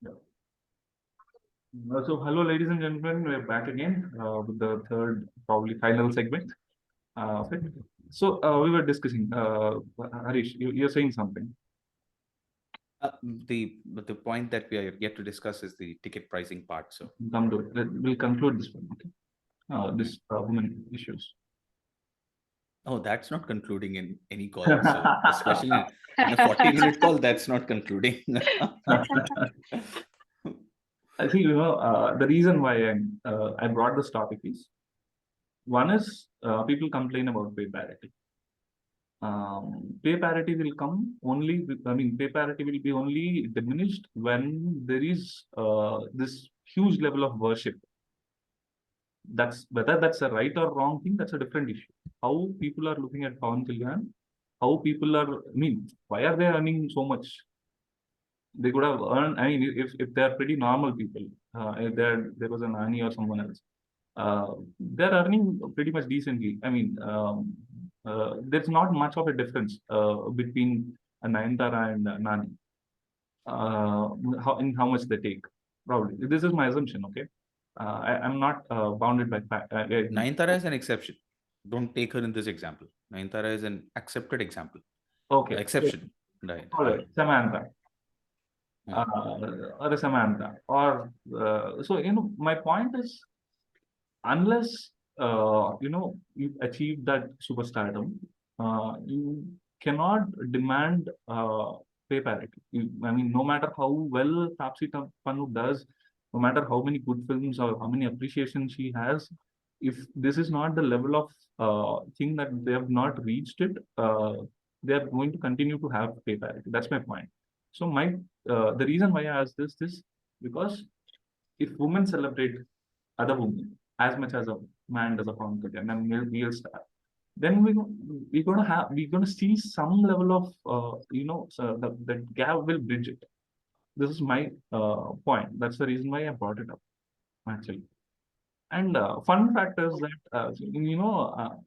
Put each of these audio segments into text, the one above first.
Yeah. So, hello, ladies and gentlemen. We're back again with the third, probably final segment of it. So, we were discussing, Harish, you're saying something. The point that we are yet to discuss is the ticket pricing part. So, Come to it. We'll conclude this one. Okay. mm. This women issues. Oh, that's not concluding in any call. So, especially in a 40-minute call, that's not concluding. I think the reason why I brought this topic is one is people complain about pay parity. Pay parity will come only I mean, pay parity will be only diminished when there is this huge level of worship. That's whether that's a right or wrong thing, that's a different issue. How people are looking at Pawan Kalyan, how people are, I mean, why are they earning so much? They could have earned, I mean, if they're pretty normal people, if there was an Ani or someone else, they're earning pretty much decently. I mean, there's not much of a difference between a Nayantara and Nani. How much they take. Probably this is my assumption. Okay, I'm not bounded by fact. Naintara is an exception. Don't take her in this example. Naintara is an accepted example, Okay, exception. Right. all right, Samantha, Mm. or a Samantha, or so my point is, unless you achieve that superstardom, you cannot demand pay parity. I mean, no matter how well Tapsi Pannu does, no matter how many good films or how many appreciations she has, if this is not the level of thing that they have not reached it, they are going to continue to have pay parity. That's my point. So the reason why I ask this is because if women celebrate other women as much as a man does a conquer and a male star, then we're gonna see some level of so that gap will bridge it. This is my point. That's the reason why I brought it up actually. And fun fact is that I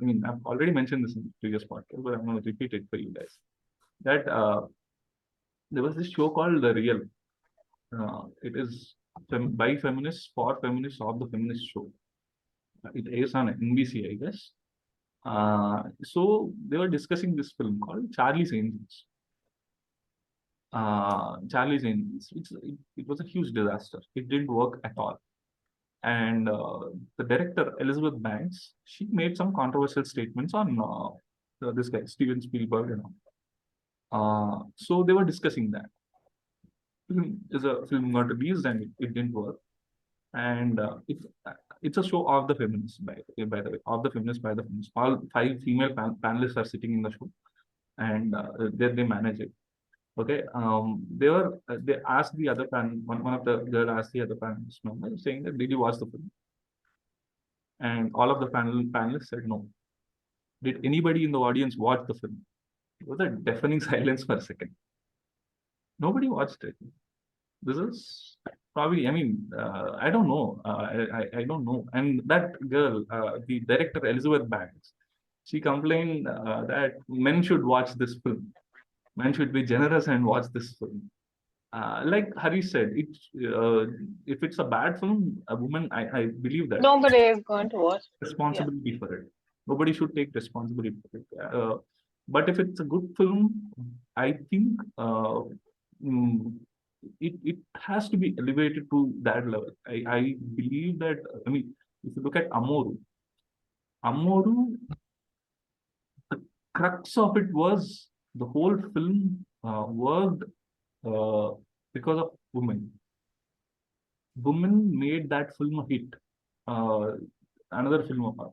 mean, I've already mentioned this in the previous podcast, but I'm going to repeat it for you guys. That there was this show called The Real. It is by feminists for feminists of the feminist show. It airs on NBC, I guess. So they were discussing this film called Charlie's Angels. Charlie's Angels, it was a huge disaster. It didn't work at all. And the director, Elizabeth Banks, she made some controversial statements on this guy, Steven Spielberg, so they were discussing that. Is a film got released and it didn't work. And it's a show of the feminists, by the way, of the feminists by the feminists. All five female panelists are sitting in the show, and they manage it. Okay, they asked the other one of the girl asked the other panelists member saying that did you watch the film? And all of the panelists said no. Did anybody in the audience watch the film? It was a deafening silence for a second. Nobody watched it. This is probably, I mean, I don't know. I don't know. And that girl, the director, Elizabeth Banks, she complained that men should watch this film. Men should be generous and watch this film. Like Hari said, if it's a bad film, a woman, I believe that Nobody is going to watch. Yeah. responsibility for it. Nobody should take responsibility for it. But if it's a good film, I think mm, it has to be elevated to that level. I believe that, I mean, if you look at Amoru, the crux of it was the whole film worked uh, because of women. Women made that film a hit. Uh, Another film of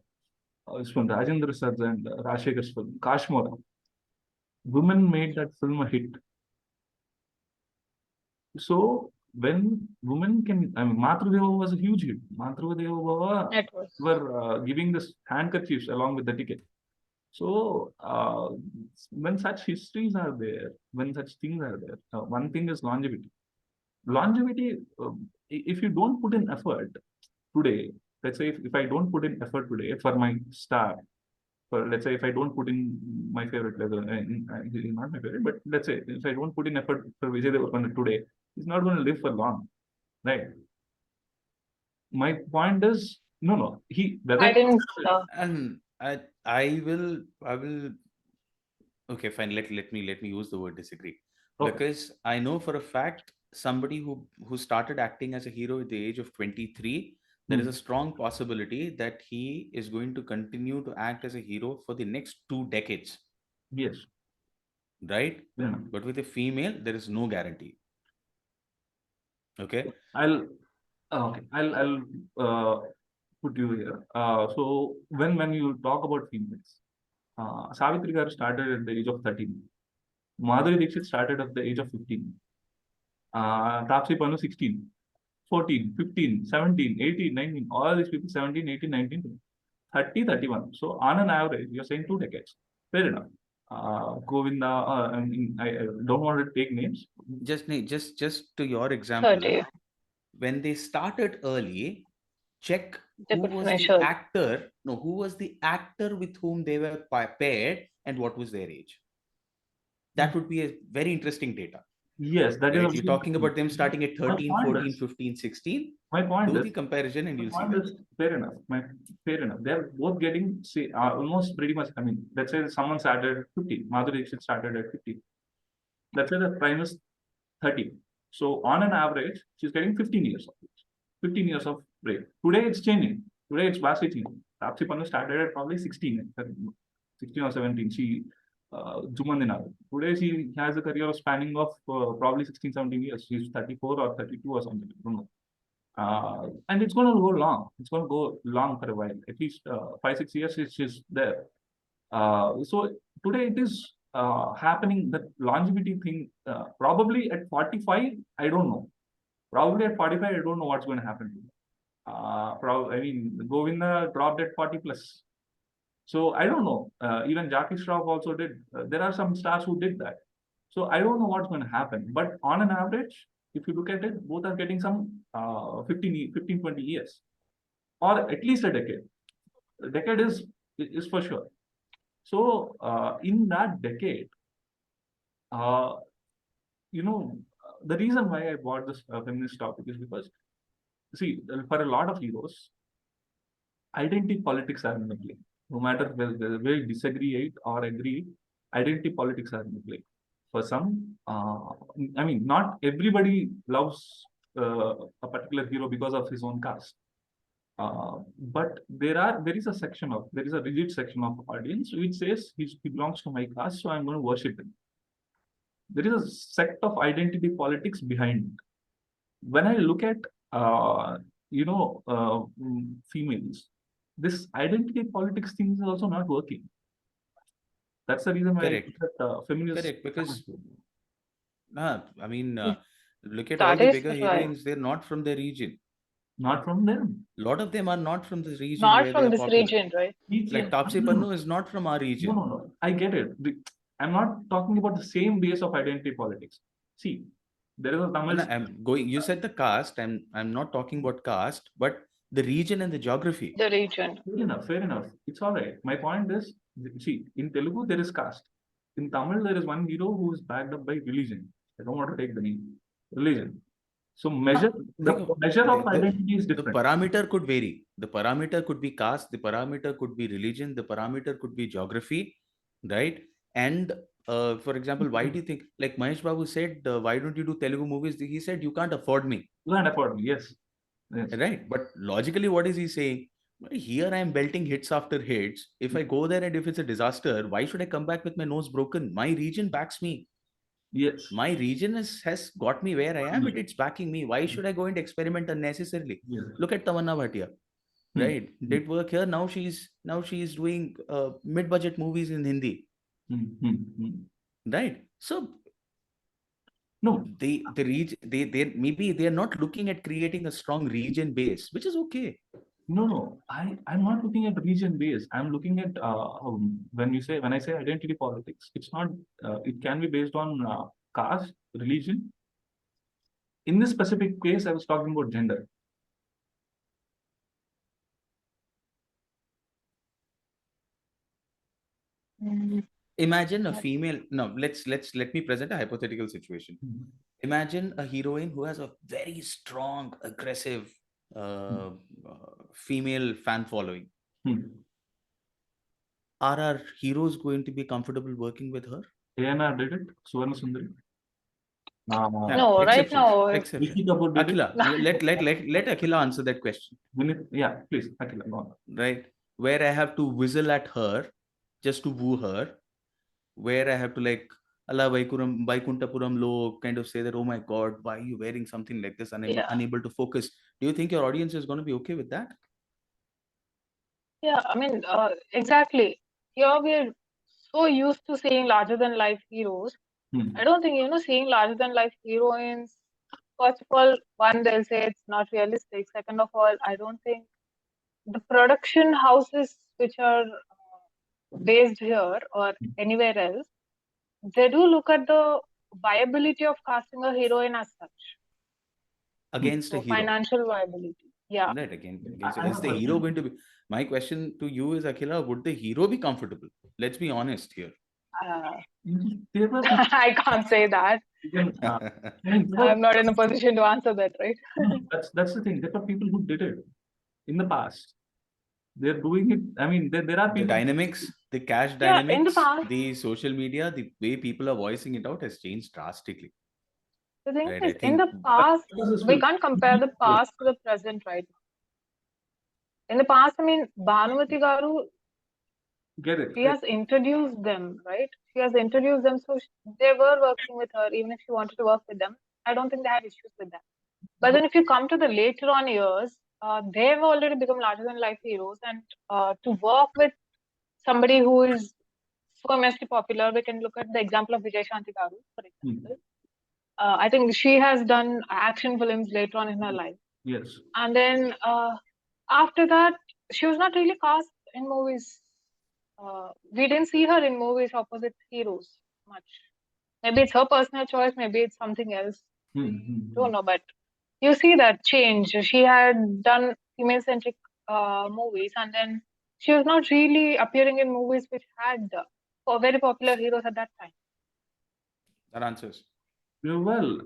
it's from Rajendra Sar's and Rashekhar's film, Kashmora. Women made that film a hit. So when women can, I mean, Matrudeva was a huge hit. Matrudeva It was. were giving this handkerchiefs along with the ticket. So when such histories are there, when such things are there, one thing is longevity. Longevity, if you don't put in effort today, let's say if I don't put in effort today for my star, for let's say if I don't put in my favorite level, he's not my favorite, but let's say if I don't put in effort for Vijay Deverakonda today, He's not going to live for long, right? My point is, no. I didn't. And I will. Okay, fine. Let me use the word disagree, Okay. because I know for a fact somebody who started acting as a hero at the age of 23. There is Hmm. a strong possibility that he is going to continue to act as a hero for the next 2 decades, Yes. right? Yeah. But with a female, there is no guarantee. Okay. I'll okay. I'll put you here. So when you talk about females, Savitri Garu started at the age of 13. Madhuri Dixit started at the age of 15. Tapsi Pannu 16, 14, 15, 17, 18, 19. All these people 17, 18, 19, 30, 31. So on an average, you're saying 2 decades. Fair enough. Govinda, I don't want to take names. Just to your example, 30. when they started early, check They who could was finish the early. actor. No, who was the actor with whom they were paired, and what was their age. That would be a very interesting data, Yes, that is right? a You're very talking about them starting at my 13, point 14, is 15, 16. my point Do is the comparison and my you'll see point that. is fair enough. Fair enough. They're both getting say almost pretty much. I mean, let's say someone started at 50. Madhuri Dixit started at 50. Let's say the prime is 30. So on an average, she's getting 15 years of age. 15 years of break. Today it's changing. Today it's vastly changing. Tapsi Pannu started at probably 16, 16 or 17. She Jumandina. Today she has a career spanning of probably 16, 17 years. She's 34 or 32 or something. I don't know. And it's going to go long. It's going to go long for a while. At least 5, 6 years she's there. So today it is happening, that longevity thing. Probably at 45, I don't know. Probably at 45, I don't know what's going to happen to me. I mean, Govinda dropped at 40 plus. So I don't know. Even Jackie Shroff also did. There are some stars who did that. So I don't know what's going to happen. But on an average, if you look at it, both are getting some 15, 20 years, or at least a decade. A decade is for sure. So in that decade, uh, the reason why I bought this feminist topic is because, see, for a lot of heroes, identity politics are in the play. No matter whether we disagree or agree, identity politics are in the play. For some, I mean, not everybody loves a particular hero because of his own caste. But there is a rigid section of audience which says he belongs to my caste, so I'm going to worship him. There is a sect of identity politics behind it. When I look at females, this identity politics thing is also not working. That's the reason why I Correct. think that feminists. Correct. Because I mean, look at all That the is bigger right. heroines. They're not from their region. Not from them. A lot of them are not from the region Not where they from are this popular. region, right? Like Tapsi Pannu is not from our No, region. no, no. I get it. I'm not talking about the same base of identity politics. See, there is a Tamil. And I'm going. You said the caste. I'm not talking about caste, but the region and the geography. The region. Fair enough. Fair enough. It's all right. My point is, see, in Telugu there is caste. In Tamil there is one hero who is backed up by religion. I don't want to take the name. Religion. So the Dekho, measure of the identity is the different. parameter could vary. The parameter could be caste. The parameter could be religion. The parameter could be geography, right? And for example, why do you think, like Mahesh Babu said, why don't you do Telugu movies? He said you can't afford me, You can't afford me. Yes. Yes. right? But logically, what is he saying? Here I am belting hits after hits. If I go there and if it's a disaster, why should I come back with my nose broken? My region backs me. Yes. My region has got me where I am, Yes. but it's backing me. Why should I go and experiment unnecessarily? Yes. Look at Tamanna Bhatia, Hmm. right? Did work here. Now she's doing mid-budget movies in Hindi, Hmm. Hmm. Hmm. right? So No, the region they maybe they're not looking at creating a strong region base, which is okay. no. I'm not looking at region based. I'm looking at when I say identity politics, it's not. It can be based on caste, religion. In this specific case, I was talking about gender. Mm, Imagine a female. No, let me present a hypothetical situation. Imagine a heroine who has a very strong, aggressive uh, female fan following. Hmm. Are our heroes going to be comfortable working with her? ANR did it. Suvarna Sundari. Yeah, No, right exceptions. now, Exception. Rishi Kapoor did it. Akhila, let Akhila answer that question. Yeah, please, Akila, go on. Right? Where I have to whistle at her just to woo her, where I have to like Allah Vaikuntapuram Lo kind of say that, oh my God, why are you wearing something like this? Unable, yeah, unable to focus. Do you think your audience is going to be okay with that? yeah. I mean, exactly. Here we're so used to seeing larger than life heroes. Hmm. I don't think seeing larger than life heroines. First of all, one, they'll say it's not realistic. Second of all, I don't think the production houses which are based here or anywhere else, they do look at the viability of casting a heroine as such. Against a So hero. financial viability. Yeah. Right, again. I So have is a the hero question. going to be? My question to you is, Akhila, would the hero be comfortable? Let's be honest here. Uh, There were people, I can't say that. again, I mean, I'm not in a position to answer that, right? that's the thing. There were people who did it in the past. They're doing it. I mean, there are The people. dynamics, the cash Yeah, in the dynamics, past, the social media, the way people are voicing it out has changed drastically. the thing Right. I is, in think the past, What is this we film? can't compare the past to the present right now. In the past, I mean, Bhanumati Garu, Get it? she has introduced them, right? She has introduced them, so they were working with her, even if she wanted to work with them. I don't think they had issues with that. But then if you come to the later on years, they've already become larger than life heroes, and to work with somebody who is so immensely popular, we can look at the example of Vijay Shanti Garu, for Hmm. example. I think she has done action films later on in her life. Yes. And then after that, she was not really cast in movies. We didn't see her in movies opposite heroes much. Maybe it's her personal choice, maybe it's something else. Don't know, but you see that change. She had done female centric movies, and then she was not really appearing in movies which had very popular heroes at that time. that answers. Well,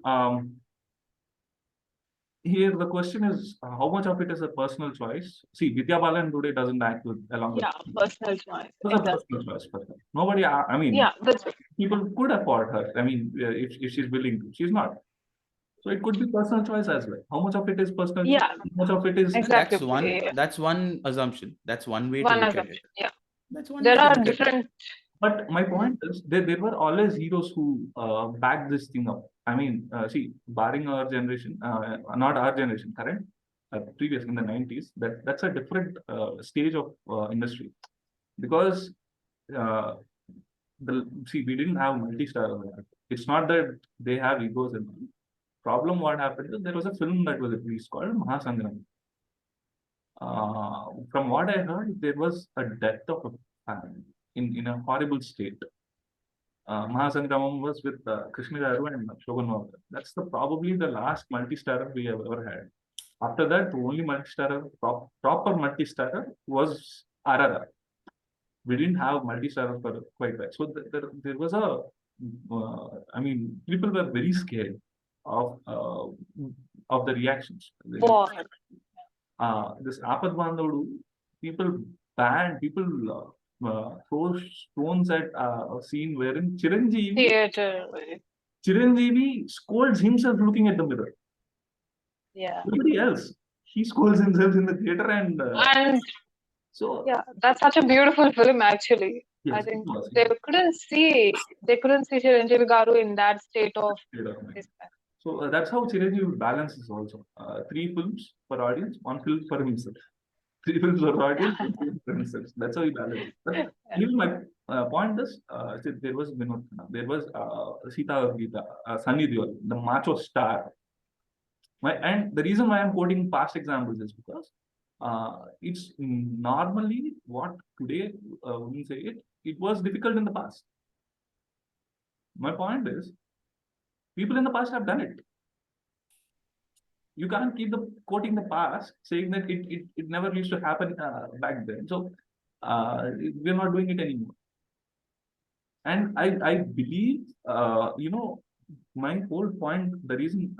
here the question is how much of it is a personal choice? See, Vidya Balan today doesn't act with along with. Yeah, personal choice. It was a Exactly. personal choice for her. Nobody, I mean, Yeah, that's people could afford her. I mean, if she's willing to, she's not. So it could be personal choice as well. How much of it is personal choice? yeah, How much of it is And exactly. that's one assumption. That's one way to One look at it. assumption. Yeah, That's one way there to are look at it. different. But my point is, there were always heroes who backed this thing up. I mean, see, barring our generation, not our generation, current, previous in the 90s, that's a different stage of industry. Because uh, see, we didn't have multi-star. It's not that they have egos and all. Problem what happened is there was a film that was released called Mahasangram. From what I heard, there was a death of a fan in a horrible state. Mahasangramam was with Krishna Garu and Shogun Mohammed. That's probably the last multi-starrer we have ever had. After that, the only multi-starrer, proper multi-starrer was RRR. We didn't have multi-starrer for quite well. So there was I mean, people were very scared of uh, of the reactions. War. This Apad Bandhavadu, people throw stones at a scene wherein Theater. Chiranjeevi scolds himself looking at the mirror. Yeah. Nobody else. He scolds himself in the theater and And so yeah, that's such a beautiful film actually. I yes, it think was. they couldn't see Chiranjeevi Garu in that state of despair. So that's how Chiranjeevi balances also. Three films for audience, one film for himself. Three films for audience, one film for himself. That's how he balances. But even my point is, there was Vinod Khanna, there was Sita Gita, Sunny Deol, the macho star. And the reason why I'm quoting past examples is because it's normally what today we say it was difficult in the past. My point is, people in the past have done it. You can't keep quoting the past, saying that it never used to happen back then. So we're not doing it anymore. And I believe, my whole point, the reason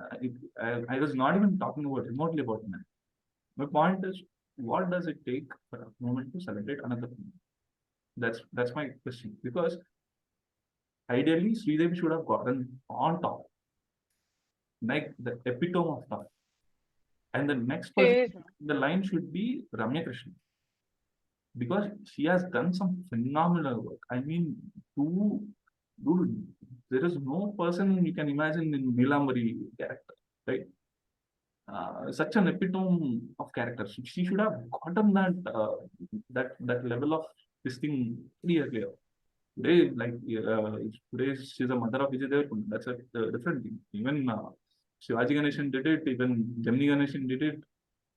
I was not even talking about remotely about men. My point is, what does it take for a moment to celebrate another thing? That's my question. Because ideally, Sridevi should have gotten on top, like the epitome of top. And the next She person, is. the line should be Ramya Krishnan. Because she has done some phenomenal work. I mean, to dude, there is no person you can imagine in Nilamari character, right? Such an epitome of character. She should have gotten that level of this thing pretty earlier. Today, like today, she's a mother of Vijay Deverakonda. That's a different thing. Even Shivaji Ganeshan did it. Even Gemini Ganeshan did it.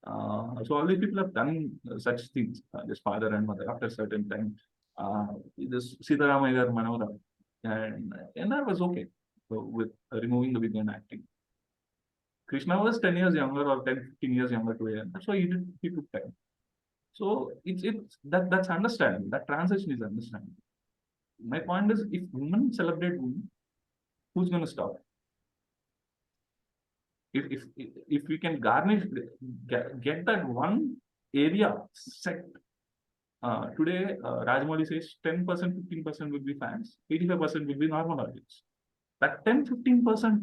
So all these people have done such things. This father and mother after a certain time. This Sitaramaigar Manora, and that was okay. So with removing the Vidyan acting. Krishna was 10 years younger or 10, 15 years younger to him. That's why he took time. So that's understandable. That transition is understandable. My point is, if women celebrate women, who's going to stop? If we can garnish, get that one area set. Today, Rajmouli says 10%, 15% will be fans, 85% will be normal audience. That 10, 15%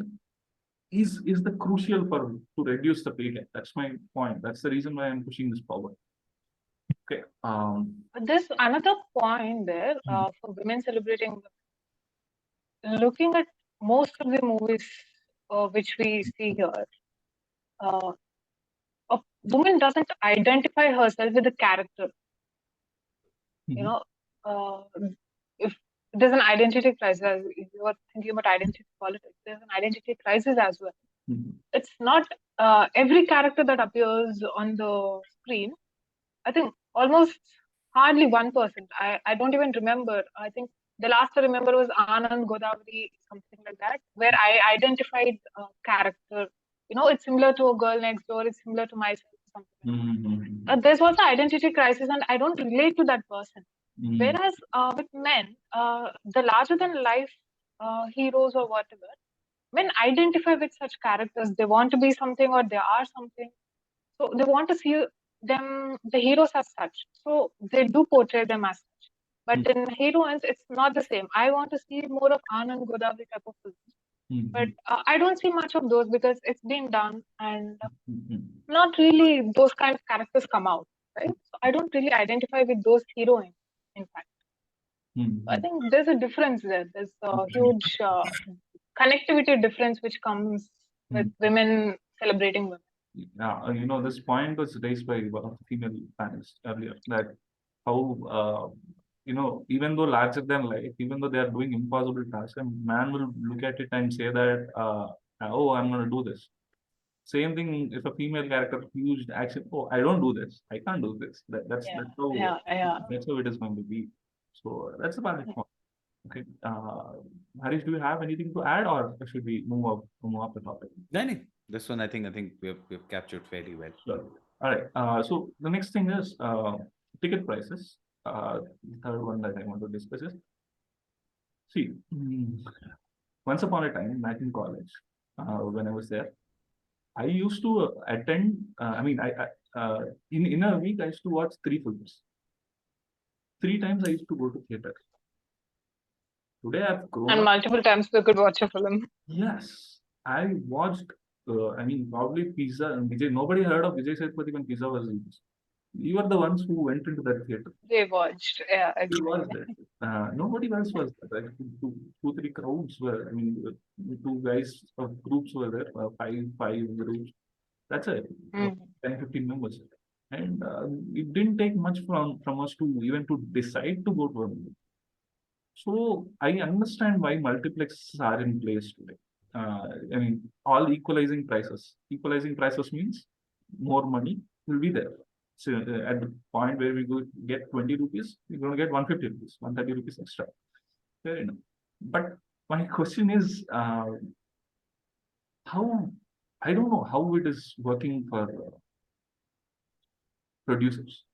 is the crucial for to reduce the pay gap. That's my point. That's the reason why I'm pushing this forward. Okay. There's another point there for women celebrating. Looking at most of the movies which we see here, uh, a woman doesn't identify herself with the character. You know, uh, if there's an identity crisis, if you are thinking about identity politics, there's an identity crisis as well. It's not every character that appears on the screen. I think almost hardly 1%. I don't even remember. I think the last I remember was Anand Godavari, something like that, where I identified a character. You know, it's similar to a girl next door. It's similar to myself. Something like that. There's also identity crisis, and I don't relate to that person. Whereas with men, the larger than life heroes or whatever, men identify with such characters. They want to be something or they are something. So they want to see them, the heroes as such. So they do portray them as such. But in heroines, it's not the same. I want to see more of Anand Godavari type of films. But I don't see much of those because it's been done and not really those kind of characters come out, right? So I don't really identify with those heroines, in fact. I think there's a difference there. There's a huge connectivity difference which comes with women celebrating women. This point was raised by one of the female panelists earlier, that how, even though larger than life, even though they are doing impossible tasks, a man will look at it and say that, oh, I'm going to do this. Same thing if a female character huge action, oh, I don't do this, I can't do this. That's how it is going to be. So that's a valid point. Okay. Harish, do you have anything to add, or should we move up the topic? No. This one I think we've captured fairly well. Sure. All right. So the next thing is ticket prices. The third one that I want to discuss is, see, once upon a time back in college, when I was there, I used to attend. In a week I used to watch 3 films. 3 times I used to go to theater. Today I've grown and up. multiple times we could watch a film. Yes, I watched. Probably Pizza and Vijay. Nobody heard of Vijay Sethupathi when Pizza was released. We were the ones who went into that theater. They watched, yeah, We exactly. watched it. Nobody else was there. Like two, three crowds were. Two guys of groups were there. Five groups. That's it. 10, 15 members. And it didn't take much from us to even to decide to go to a movie. So I understand why multiplexes are in place today. All equalizing prices. Equalizing prices means more money will be there. So at the point where we go get 20 rupees, we're going to get 150 rupees, 130 rupees extra. Fair enough. But my question is, how, I don't know how it is working for producers.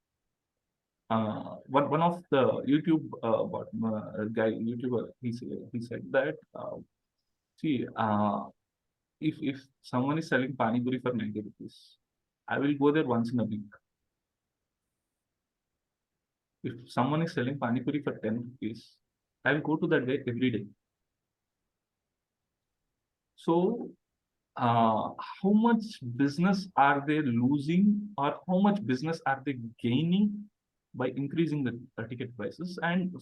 One of the YouTuber, he said that See, if someone is selling pani puri for 90 rupees, I will go there once in a week. If someone is selling pani puri for 10 rupees, I will go to that way every day. So, how much business are they losing, or how much business are they gaining by increasing the ticket prices? And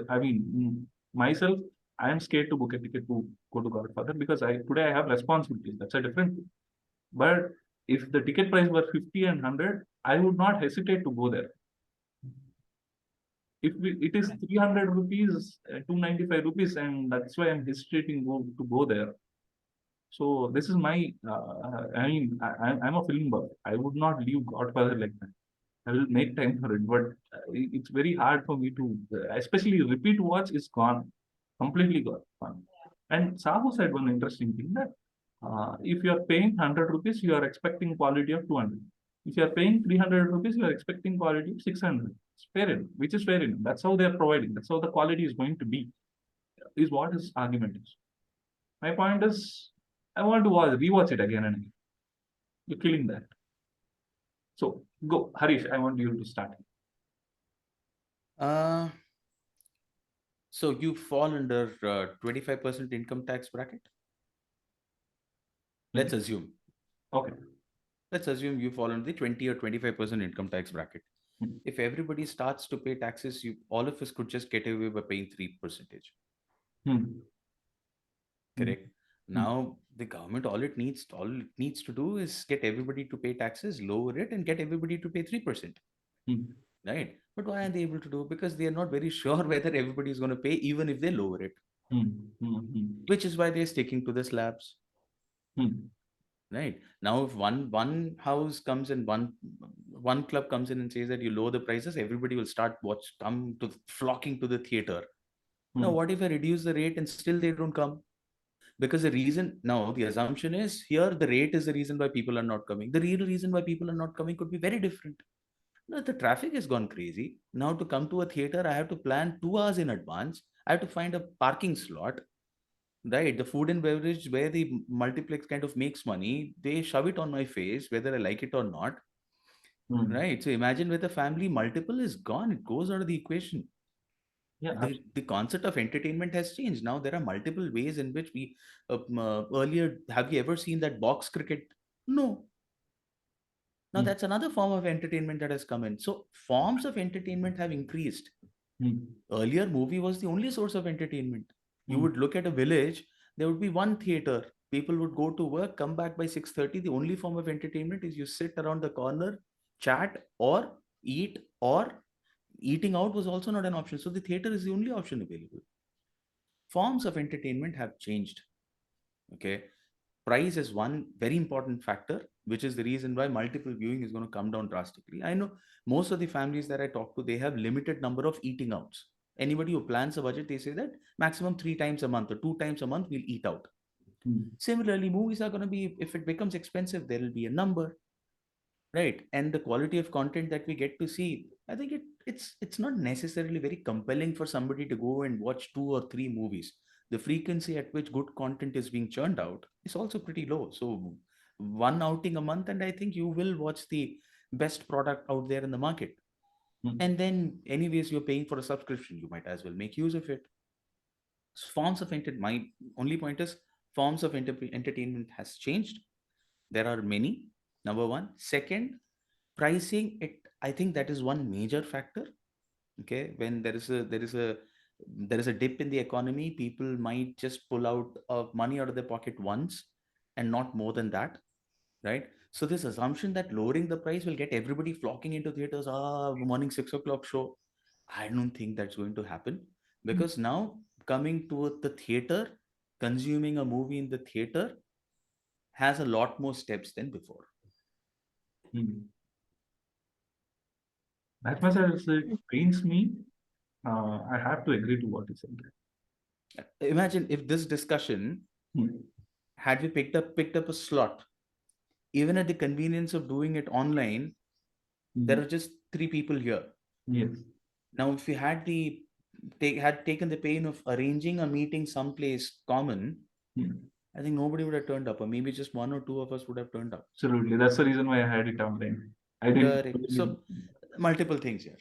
I mean, myself, I am scared to book a ticket to go to Godfather because today I have responsibilities. That's a different thing. But if the ticket price were 50 and 100, I would not hesitate to go there. If it is 300 rupees, 295 rupees, and that's why I'm hesitating to go there. So this is my, I mean, I'm a film buff. I would not leave Godfather like that. I will make time for it, but it's very hard for me to, especially repeat watch is gone, completely gone. And Sahu said one interesting thing that if you are paying 100 rupees, you are expecting quality of 200. If you are paying 300 rupees, you are expecting quality of 600. It's fair enough, which is fair enough. That's how they are providing. That's how the quality is going to be, is what his argument is. My point is, I want to rewatch it again and again. You're killing that. So go, Harish. I want you to start. Uh, so you fall under 25% income tax bracket. Let's Hmm. assume. Okay. Let's assume you fall under the 20 or 25% income tax bracket. Hmm. If everybody starts to pay taxes, all of us could just get away by paying 3%. Hmm. Hmm. Correct. Now the government, all it needs to do is get everybody to pay taxes, lower it, and get everybody to pay 3%. Hmm. Right. But why are they able to do? Because they are not very sure whether everybody is going to pay, even if they lower it. Hmm. Hmm. Hmm. Which is why they're sticking to the slabs. Hmm. Right. Now if one house comes in, one club comes in and says that you lower the prices, everybody will start flocking to the theater. Now Hmm. what if I reduce the rate and still they don't come? Because the reason, now the assumption is here the rate is the reason why people are not coming. The real reason why people are not coming could be very different. No, the traffic has gone crazy. Now to come to a theater, I have to plan 2 hours in advance. I have to find a parking slot. Right. The food and beverage where the multiplex kind of makes money, they shove it on my face, whether I like it or not. Hmm. Right. So imagine with a family, multiple is gone. It goes out of the equation. Yeah. The concept of entertainment has changed. Now there are multiple ways in which we earlier, have you ever seen that box cricket? No. Now Hmm. that's another form of entertainment that has come in. So forms of entertainment have increased. Hmm. Earlier, movie was the only source of entertainment. You Hmm. would look at a village, there would be one theater. People would go to work, come back by 6:30. The only form of entertainment is you sit around the corner, chat or eat, or eating out was also not an option. So the theater is the only option available. Forms of entertainment have changed. Okay. Price is one very important factor, which is the reason why multiple viewing is going to come down drastically. I know most of the families that I talk to, they have limited number of eating outs. Anybody who plans a budget, they say that maximum 3 times a month or 2 times a month we'll eat out. Hmm. Similarly, movies are going to be, if it becomes expensive, there will be a number, right? And the quality of content that we get to see, I think it's not necessarily very compelling for somebody to go and watch 2 or 3 movies. The frequency at which good content is being churned out is also pretty low. So one outing a month, and I think you will watch the best product out there in the market. Hmm. And then anyways you're paying for a subscription, you might as well make use of it. So forms of entertainment, my only point is, forms of entertainment has changed. There are many. Number one. Second, pricing it, I think that is one major factor. Okay, when there is a dip in the economy, people might just pull out of money out of their pocket once and not more than that, right? So this assumption that lowering the price will get everybody flocking into theaters, morning 6 o'clock show, I don't think that's going to happen. Because now, coming to the theater, consuming a movie in the theater has a lot more steps than before. Hmm. As much as it pains me, I have to agree to what you said. Imagine if this discussion, Hmm. had we picked up a slot, even at the convenience of doing it online, there Hmm. are just 3 people here. Yes. Now if we had taken the pain of arranging a meeting someplace common, I think nobody would have turned up, or maybe just one or two of us would have turned up. Absolutely. That's the reason why I had it online. I didn't. Correct. So multiple things here,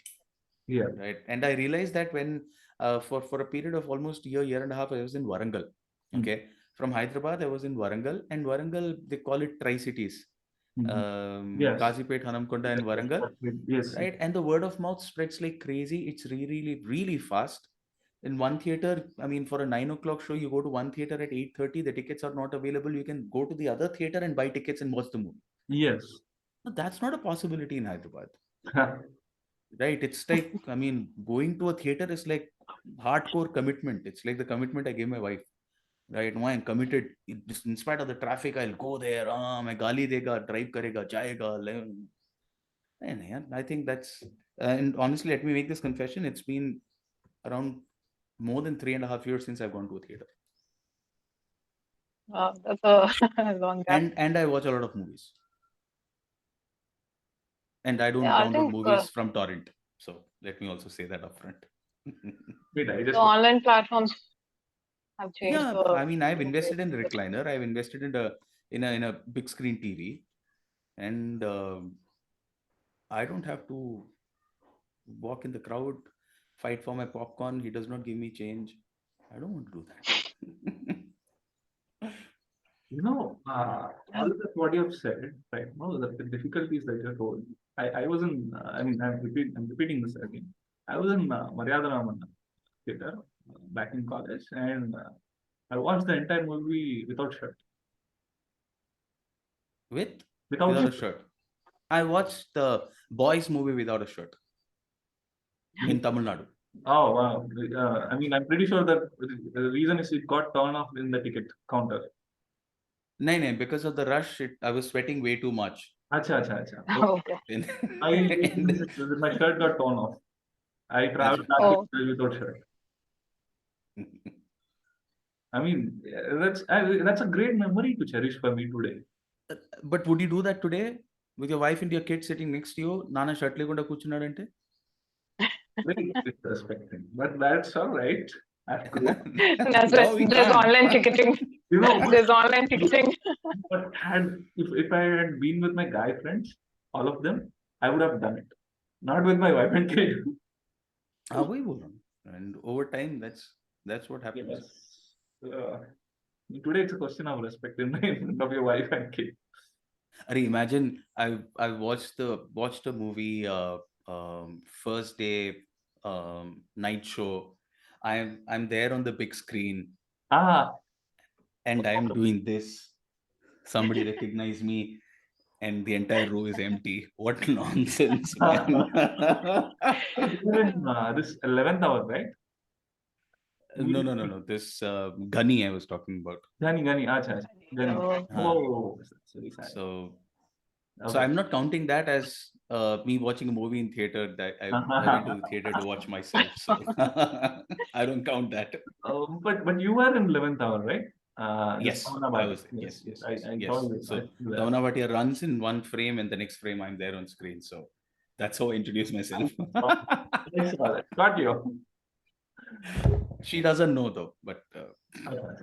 Yeah. right? And I realized that when for a period of almost year and a half, I was in Warangal. Okay, from Hyderabad, I was in Warangal, and Warangal they call it Tri-Cities. Yes. Kazipet, Hanamkonda, and Warangal, Yes. right? And the word of mouth spreads like crazy. It's really fast. In one theater, I mean, for a 9 o'clock show, you go to one theater at 8:30. The tickets are not available. You can go to the other theater and buy tickets and watch the movie. Yes. No, that's not a possibility in Hyderabad, right? It's like, I mean, going to a theater is like hardcore commitment. It's like the commitment I gave my wife, right? No, I'm committed. In spite of the traffic, I'll go there. मैं गाली देगा, drive करेगा, जाएगा. And I think that's, and honestly, let me make this confession. It's been around more than 3.5 years since I've gone to a theater. Wow, that's a long gap. And I watch a lot of movies. And I don't Yeah, I download think movies from torrent. So let me also say that upfront. Wait, I the just. online platforms have changed Yeah, the I mean, I've way invested in a people see. recliner. I've invested in a big screen TV, and I don't have to walk in the crowd, fight for my popcorn. He does not give me change. I don't want to do that. All that what you have said, right? No, the difficulties that you told. I was in. I mean, I'm repeating this again. I was in Maryada Raman theater back in college, and I watched the entire movie without shirt. Without Without a shirt. shirt. I watched the boys movie without a shirt in Tamil Nadu. Oh wow! I mean, I'm pretty sure that the reason is it got turned off in the ticket counter. No, because of the rush, I was sweating way too much. Acha. Okay. And- My shirt got torn off. I traveled back Oh. without shirt. I mean, that's a great memory to cherish for me today. But would you do that today with your wife and your kids sitting next to you? Nana shirt lekunda కూర్చున్నాడంటే? Very disrespecting, but that's all right. That's cool. That's No, right. we There's can't. online ticketing. You know, There's online ticketing. but if I had been with my guy friends, all of them, I would have done it. Not with my wife and kid. We wouldn't. And over time, that's what happens. Yes. Today it's a question of respect in front of your wife and kid. Imagine I watched a movie first day night show. I'm there on the big screen and I'm doing this. Somebody recognized me and the entire row is empty. What nonsense, man. This 11th hour, right? No. This Gunny I was talking about. Gani, acha. Gani. Oh, that's very sad. So Okay. I'm not counting that as me watching a movie in theater. That I went to the theater to watch myself. So I don't count that. But you were in 11th hour, right? Yes, I was. Yes. I told you. So Davanavati runs in one frame, and the next frame I'm there on screen. So that's how I introduce myself. Got you. She doesn't know though, but Right.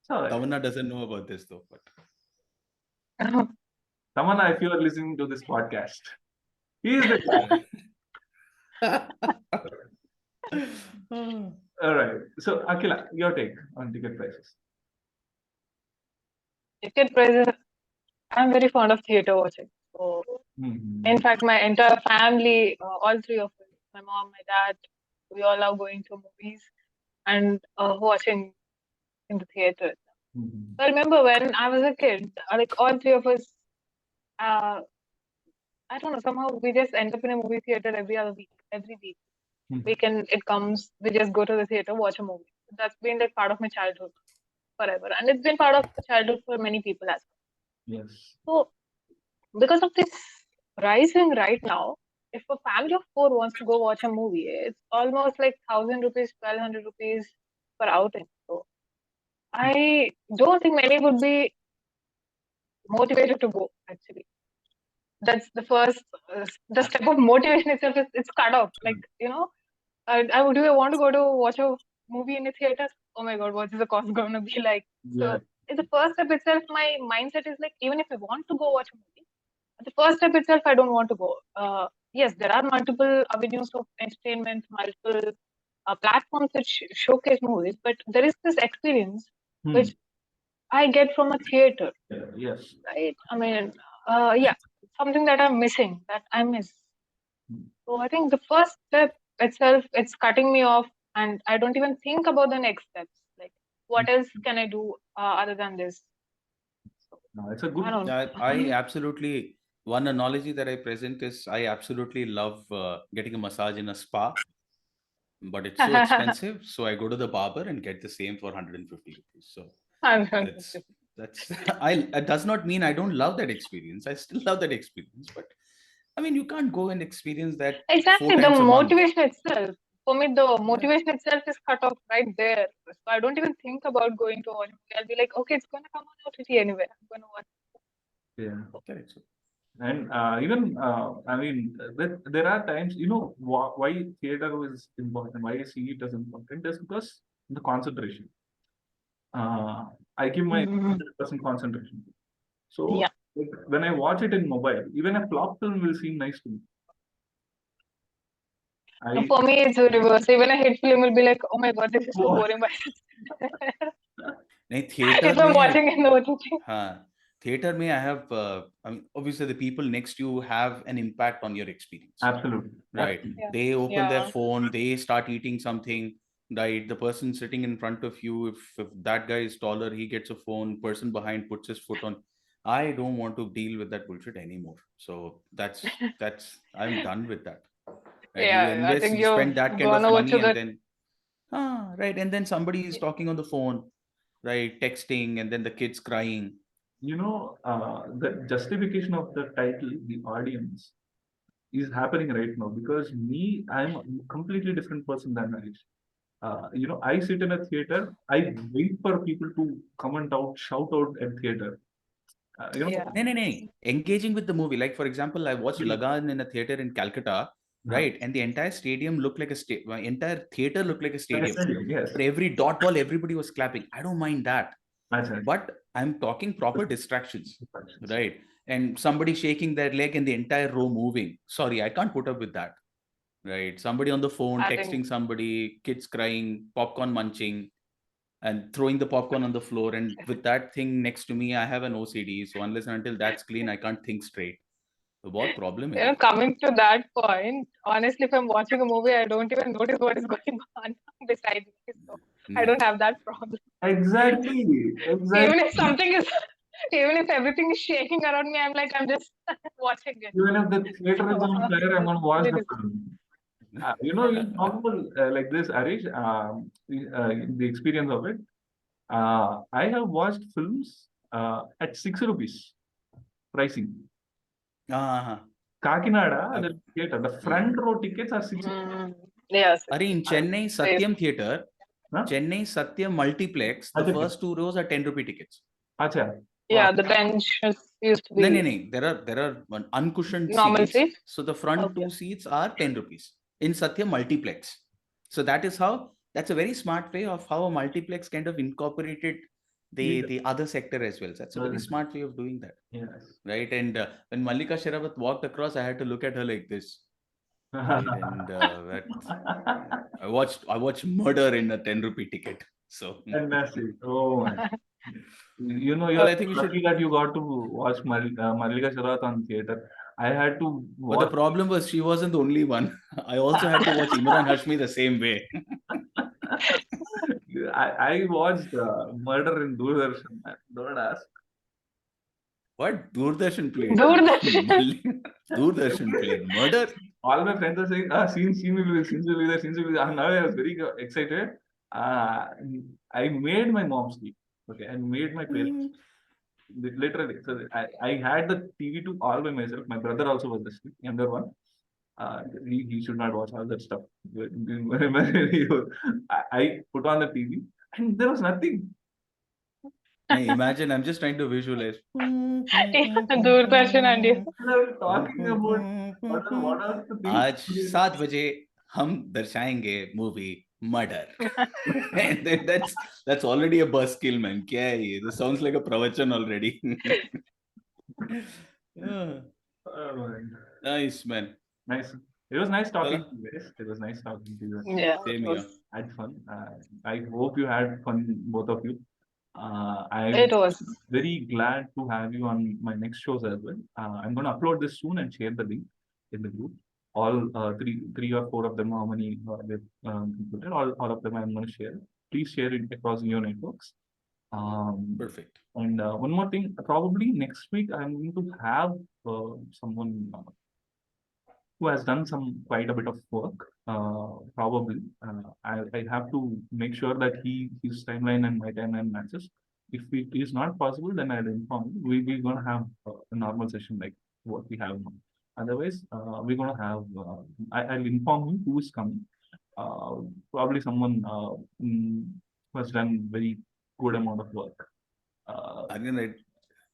Tamanna doesn't know about this though. But Tamanna, if you are listening to this podcast, he is the guy. All right. So, Akila, your take on ticket prices. Ticket prices. I'm very fond of theater watching. So, in fact, my entire family, all three of us, my mom, my dad, we all love going to movies and watching in the theater. I remember when I was a kid, like all three of us, I don't know, somehow we just end up in a movie theater every other week, every week. Weekend it comes, we just go to the theater, watch a movie. That's been like part of my childhood forever. And it's been part of childhood for many people as well. Yes. So, because of this rising right now, if a family of four wants to go watch a movie, it's almost like 1,000 rupees, 1,200 rupees per outing. So, I don't think many would be motivated to go actually. That's the first, the step of motivation itself is it's cut off. Like, I would want to go to watch a movie in a theater? oh my God, what is the cost going to be like? Yeah. So in the first step itself, my mindset is like, even if I want to go watch a movie, at the first step itself, I don't want to go. Yes, there are multiple avenues of entertainment, multiple platforms which showcase movies, but there is this experience Hmm. which I get from a theater, Yeah, yes. right? I mean, yeah, something that I'm missing, that I miss. So I think the first step itself, it's cutting me off, and I don't even think about the next steps. Like, what else can I do other than this? So, No, it's a I good. don't know. I absolutely, one analogy that I present is I absolutely love getting a massage in a spa, but it's so expensive. So I go to the barber and get the same for 150 rupees. So I don't that's know. that's it does not mean I don't love that experience. I still love that experience, but I mean, you can't go and experience that four Exactly, the times a month. motivation itself. For me, the Yeah, motivation itself is cut off right there. So I don't even think about going to watch movie. I'll be like, okay, it's gonna come on OTT anyway. I'm gonna watch. Yeah. correct. So, And even, I mean, there are times, why theater is important, why I see it as important is because the concentration. Uh, I give my Mm, 100% concentration. So yeah. like, when I watch it in mobile, even a flop film will seem nice to me. I For me, it's the reverse. Even a hit film will be like, oh my god, this is too oh, boring. But नहीं, theater if I'm में watching in the OTT, हाँ, theater में I have I mean, obviously the people next to you have an impact on your experience. absolutely, Right. absolutely. yeah, They open their yeah, phone, they start eating something, right? The person sitting in front of you, if that guy is taller, he gets a phone, person behind puts his foot on. I don't want to deal with that bullshit anymore. So that's I'm done with that. Right. You yeah. I invest, think you you've spend that kind gone of over to money and the then right. And then somebody is talking on the phone, right? Texting, and then the kids crying. The justification of the title, the audience, is happening right now because I'm a completely different person than Harish. I sit in a theater, I wait for people to comment out, shout out at theater. yeah, No, no, no. Engaging with the movie. Like, for example, I watched Lagan in a theater in Calcutta, uh, right? And the entire stadium looked like a entire theater looked like a stadium. yes. For every dot ball, everybody was clapping. I don't mind that. That's right. But I'm talking proper distractions, right? And somebody shaking their leg and the entire row moving. Sorry, I can't put up with that, right? Somebody on the phone, I think texting somebody, kids crying, popcorn munching, and throwing the popcorn on the floor. And with that thing next to me, I have an OCD. So unless and until that's clean, I can't think straight. So what problem is it? coming to that point, honestly, if I'm watching a movie, I don't even notice what is going on beside me. So I No. don't have that problem. Exactly. Even if Exactly. something is, even if everything is shaking around me, I'm like, I'm just watching it. Even if the theater is So on fire, I'm it's going to watch really the different. film. You talk about like this, Arish, the experience of it. I have watched films at 6 rupees pricing. Uh, Kakinada, uh, the theater, the mm. front row tickets are 6 rupees. Mm, yes, Are in Uh, Chennai yes. Satyam Theatre, huh? Chennai Satyam Multiplex, the Multiplex. first two rows are 10 rupee tickets. Acha. Wow. Yeah, the benches used to No, no, be no. There are uncushioned normal seats. seats. So the front Okay. two seats are 10 rupees in Satyam Multiplex. So that's a very smart way of how a multiplex kind of incorporated Yeah. the other sector as well. So that's a very Well, smart way of doing that. yes. Right. And when Mallika Sheravat walked across, I had to look at her like this. Right. And I watched murder in a 10 rupee ticket. So Fantastic. Oh my. well, You're I think we should. lucky that you got to watch Malika Sharat on theater. I had to But the watch. problem was she wasn't the only one. I also had to watch Imran Hashmi the same way. I watched Murder in Doordarshan. Man. Don't ask. What? Doordarshan played. Doordarshan. Doordarshan played murder. All my friends are saying, scene will be there, scenes will be there, scenes will be there. And now I was very excited. Uh, I made my mom sleep. Okay, I made my parents. Mm. Literally. So I had the TV to all by myself. My brother also was the younger one. He should not watch all that stuff. I put on the TV and there was nothing. Now imagine, I'm just trying to visualize. Doordarshan and you. And I was talking about what are the things. आज 7 बजे हम दर्शाएंगे movie murder. And then that's already a buzzkill, man. Kya hai ye? This sounds like a pravachan already. Yeah. Nice, man. Nice. It was nice talking Chala, to you guys. It was nice talking to you. Yeah, same it here. was. Had fun. I hope you had fun, both of you. It I'm was. very glad to have you on my next shows as well. I'm going to upload this soon and share the link in the group. All three or four of them, how many they've completed, all of them I'm going to share. Please share it across your networks. Perfect. And one more thing, probably next week I'm going to have someone who has done some quite a bit of work. Probably, I have to make sure that his timeline and my timeline matches. If it is not possible, then I'll inform you. We're gonna have a normal session like what we have now. Otherwise, we're gonna have. I'll inform you who is coming. Probably someone who has done very good amount of work. Arjun,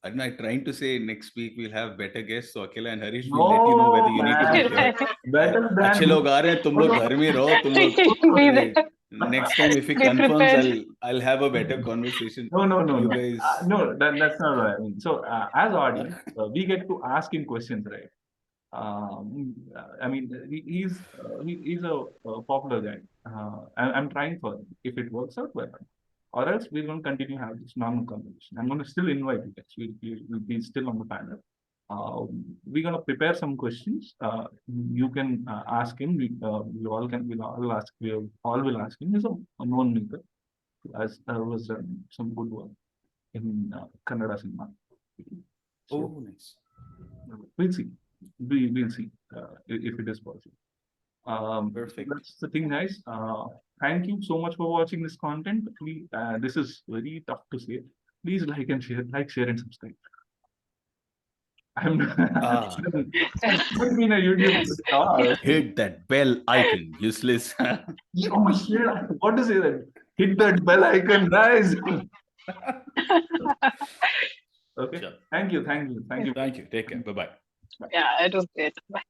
I'm trying to say next week we'll have better guests. So Akela and Harish will let you know No, whether you need to be here. man. Better अच्छे than लोग आ रहे हैं, तुम लोग घर में रहो, तुम लोग Be अरे there. next time if he Be confirms, prepared. I'll have a better conversation. no. You guys, No, that's not what I mean. So, as audience, we get to ask him questions, right? I mean, he's a popular guy. I'm trying for him. If it works out, well, or else we're going to continue have this normal conversation. I'm going to still invite you guys. We'll be still on the panel. We're going to prepare some questions. You can ask him. We'll all ask. We all will ask him. He's a known maker. As was some good work in Kannada cinema. So oh nice. we'll see. We'll see if it is possible. Perfect. That's the thing, guys. Thank you so much for watching this content. Please, this is very tough to say. Please like, share, and subscribe. I'm Ah, not being a YouTube star. hit that bell icon, useless. Oh shit! I forgot to say that. Hit that bell icon, guys. Okay. Sure. Thank you. Thank you. Take care. Bye bye. Yeah, it was great. Bye.